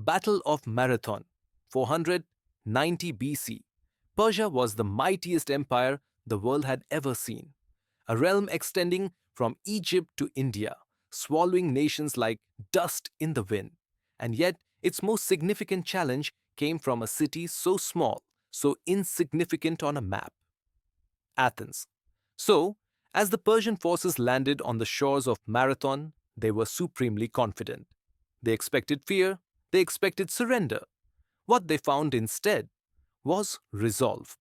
Battle of Marathon, 490 BC. Persia was the mightiest empire the world had ever seen, a realm extending from Egypt to India, swallowing nations like dust in the wind. And yet, its most significant challenge came from a city so small, so insignificant on a map: Athens. So, as the Persian forces landed on the shores of Marathon, they were supremely confident. They expected fear, they expected surrender. What they found instead was resolve.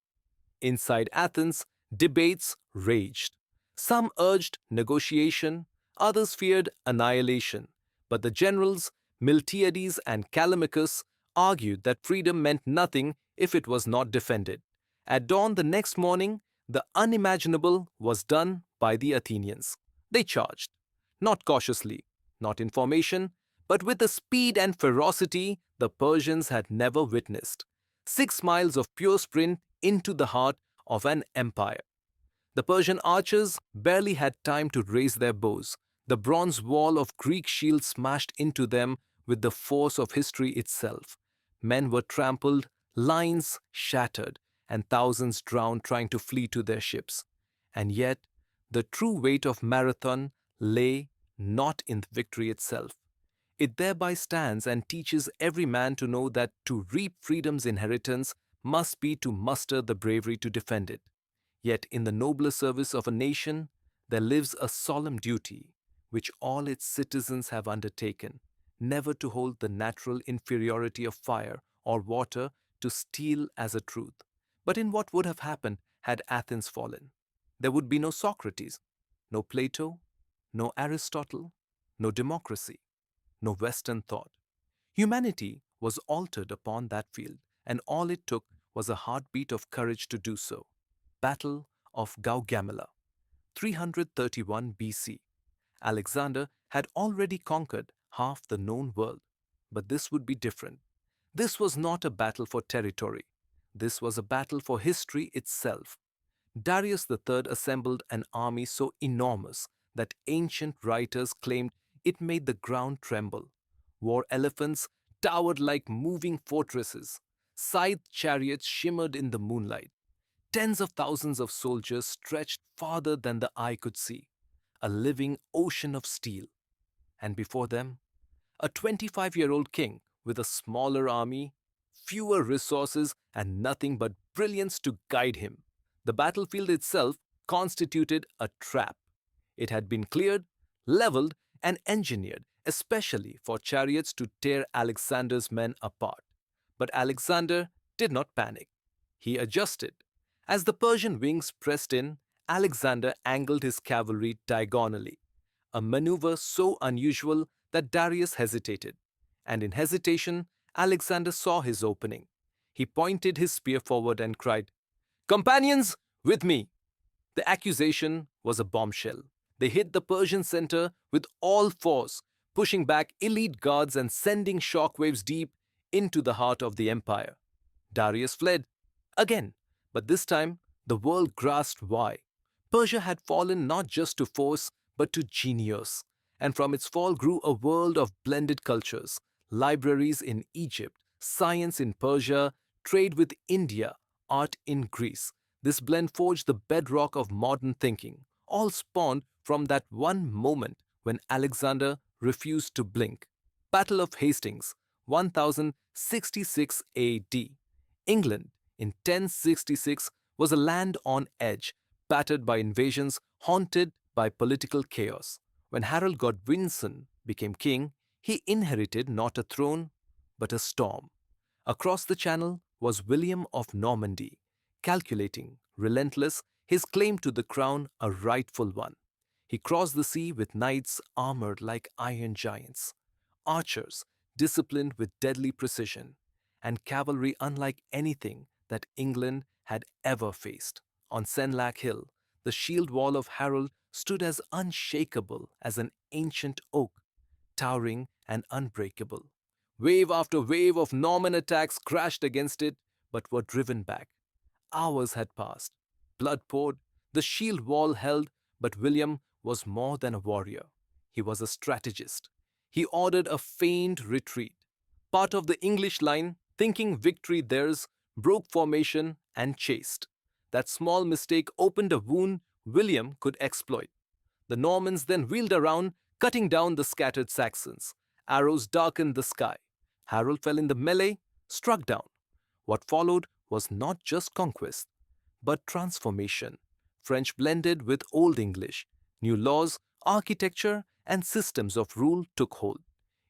Inside Athens, debates raged. Some urged negotiation, others feared annihilation. But the generals, Miltiades and Callimachus, argued that freedom meant nothing if it was not defended. At dawn the next morning, the unimaginable was done by the Athenians. They charged, not cautiously, not in formation, but with a speed and ferocity the Persians had never witnessed. 6 miles of pure sprint into the heart of an empire. The Persian archers barely had time to raise their bows. The bronze wall of Greek shields smashed into them with the force of history itself. Men were trampled, lines shattered, and thousands drowned trying to flee to their ships. And yet, the true weight of Marathon lay not in the victory itself. It thereby stands and teaches every man to know that to reap freedom's inheritance must be to muster the bravery to defend it. Yet in the nobler service of a nation, there lives a solemn duty, which all its citizens have undertaken, never to hold the natural inferiority of fire or water to steel as a truth. But in what would have happened had Athens fallen? There would be no Socrates, no Plato, no Aristotle, no democracy, no Western thought. Humanity was altered upon that field, and all it took was a heartbeat of courage to do so. Battle of Gaugamela, 331 BC. Alexander had already conquered half the known world, but this would be different. This was not a battle for territory. This was a battle for history itself. Darius III assembled an army so enormous that ancient writers claimed it made the ground tremble. War elephants towered like moving fortresses. Scythed chariots shimmered in the moonlight. Tens of thousands of soldiers stretched farther than the eye could see, a living ocean of steel. And before them, a 25-year-old king with a smaller army, fewer resources, and nothing but brilliance to guide him. The battlefield itself constituted a trap. It had been cleared, leveled, and engineered, especially for chariots to tear Alexander's men apart. But Alexander did not panic. He adjusted. As the Persian wings pressed in, Alexander angled his cavalry diagonally, a maneuver so unusual that Darius hesitated. And in hesitation, Alexander saw his opening. He pointed his spear forward and cried, "Companions, with me!" The accusation was a bombshell. They hit the Persian center with all force, pushing back elite guards and sending shockwaves deep into the heart of the empire. Darius fled. Again, but this time the world grasped why. Persia had fallen not just to force, but to genius. And from its fall grew a world of blended cultures, libraries in Egypt, science in Persia, trade with India, art in Greece. This blend forged the bedrock of modern thinking, all spawned from that one moment when Alexander refused to blink. Battle of Hastings, 1066 AD. England, in 1066, was a land on edge, battered by invasions, haunted by political chaos. When Harold Godwinson became king, he inherited not a throne, but a storm. Across the Channel was William of Normandy, calculating, relentless, his claim to the crown a rightful one. He crossed the sea with knights armored like iron giants, archers disciplined with deadly precision, and cavalry unlike anything that England had ever faced. On Senlac Hill, the shield wall of Harold stood as unshakable as an ancient oak, towering and unbreakable. Wave after wave of Norman attacks crashed against it, but were driven back. Hours had passed. Blood poured. The shield wall held, but William was more than a warrior. He was a strategist. He ordered a feigned retreat, part of the English line, thinking victory theirs, broke formation and chased. That small mistake opened a wound William could exploit. The Normans then wheeled around, cutting down the scattered Saxons. Arrows darkened the sky. Harold fell in the melee, struck down. What followed was not just conquest, but transformation. French blended with Old English. New laws, architecture, and systems of rule took hold.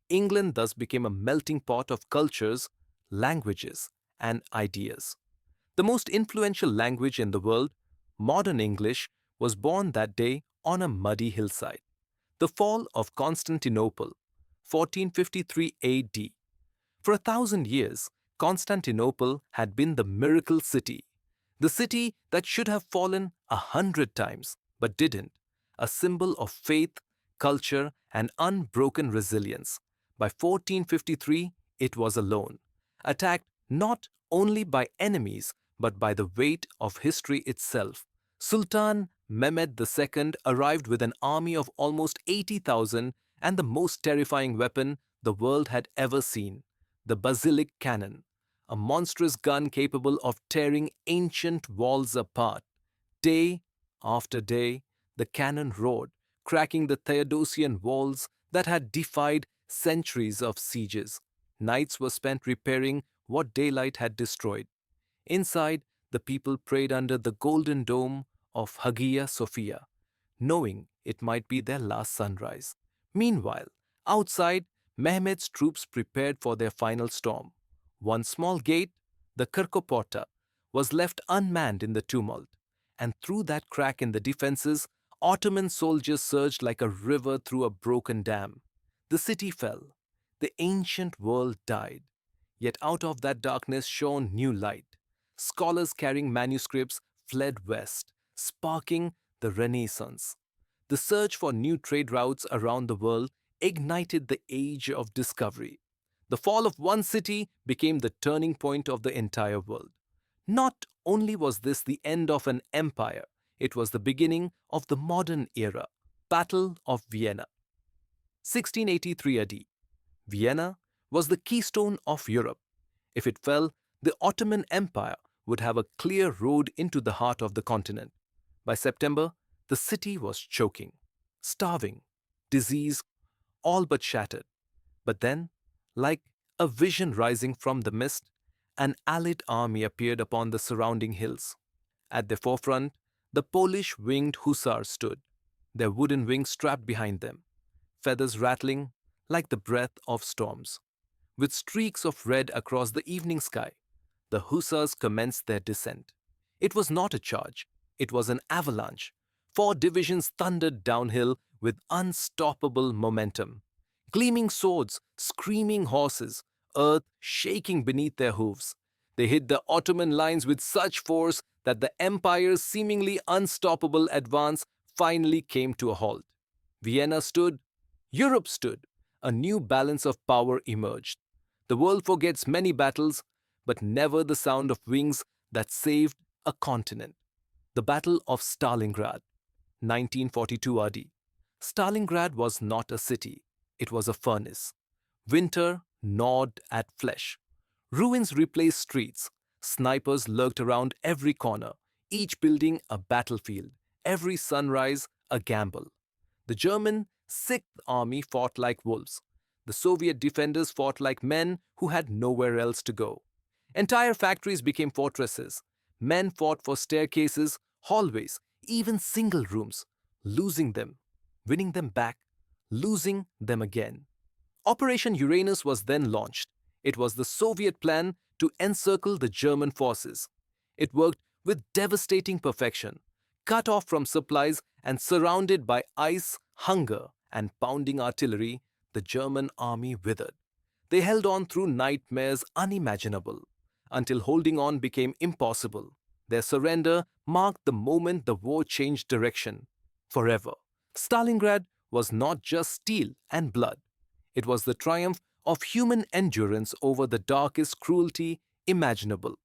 England thus became a melting pot of cultures, languages, and ideas. The most influential language in the world, modern English, was born that day on a muddy hillside. The Fall of Constantinople, 1453 AD. For 1,000 years, Constantinople had been the miracle city, the city that should have fallen 100 times, but didn't, a symbol of faith, culture, and unbroken resilience. By 1453, it was alone, attacked not only by enemies, but by the weight of history itself. Sultan Mehmed II arrived with an army of almost 80,000 and the most terrifying weapon the world had ever seen, the basilic cannon, a monstrous gun capable of tearing ancient walls apart. Day after day, the cannon roared, cracking the Theodosian walls that had defied centuries of sieges. Nights were spent repairing what daylight had destroyed. Inside, the people prayed under the golden dome of Hagia Sophia, knowing it might be their last sunrise. Meanwhile, outside, Mehmed's troops prepared for their final storm. One small gate, the Kirkoporta, was left unmanned in the tumult, and through that crack in the defenses, Ottoman soldiers surged like a river through a broken dam. The city fell. The ancient world died. Yet out of that darkness shone new light. Scholars carrying manuscripts fled west, sparking the Renaissance. The search for new trade routes around the world ignited the age of discovery. The fall of one city became the turning point of the entire world. Not only was this the end of an empire, it was the beginning of the modern era. Battle of Vienna. 1683 AD. Vienna was the keystone of Europe. If it fell, the Ottoman Empire would have a clear road into the heart of the continent. By September, the city was choking, starving, disease, all but shattered. But then, like a vision rising from the mist, an allied army appeared upon the surrounding hills. At their forefront, the Polish winged hussars stood, their wooden wings strapped behind them, feathers rattling like the breath of storms. With streaks of red across the evening sky, the hussars commenced their descent. It was not a charge, it was an avalanche. 4 divisions thundered downhill with unstoppable momentum. Gleaming swords, screaming horses, earth shaking beneath their hooves. They hit the Ottoman lines with such force that the empire's seemingly unstoppable advance finally came to a halt. Vienna stood, Europe stood, a new balance of power emerged. The world forgets many battles, but never the sound of wings that saved a continent. The Battle of Stalingrad, 1942 AD. Stalingrad was not a city, it was a furnace. Winter gnawed at flesh. Ruins replaced streets. Snipers lurked around every corner, each building a battlefield, every sunrise a gamble. The German Sixth Army fought like wolves. The Soviet defenders fought like men who had nowhere else to go. Entire factories became fortresses. Men fought for staircases, hallways, even single rooms, losing them, winning them back, losing them again. Operation Uranus was then launched. It was the Soviet plan to encircle the German forces. It worked with devastating perfection. Cut off from supplies and surrounded by ice, hunger, and pounding artillery, the German army withered. They held on through nightmares unimaginable, until holding on became impossible. Their surrender marked the moment the war changed direction. Forever. Stalingrad was not just steel and blood. It was the triumph of human endurance over the darkest cruelty imaginable.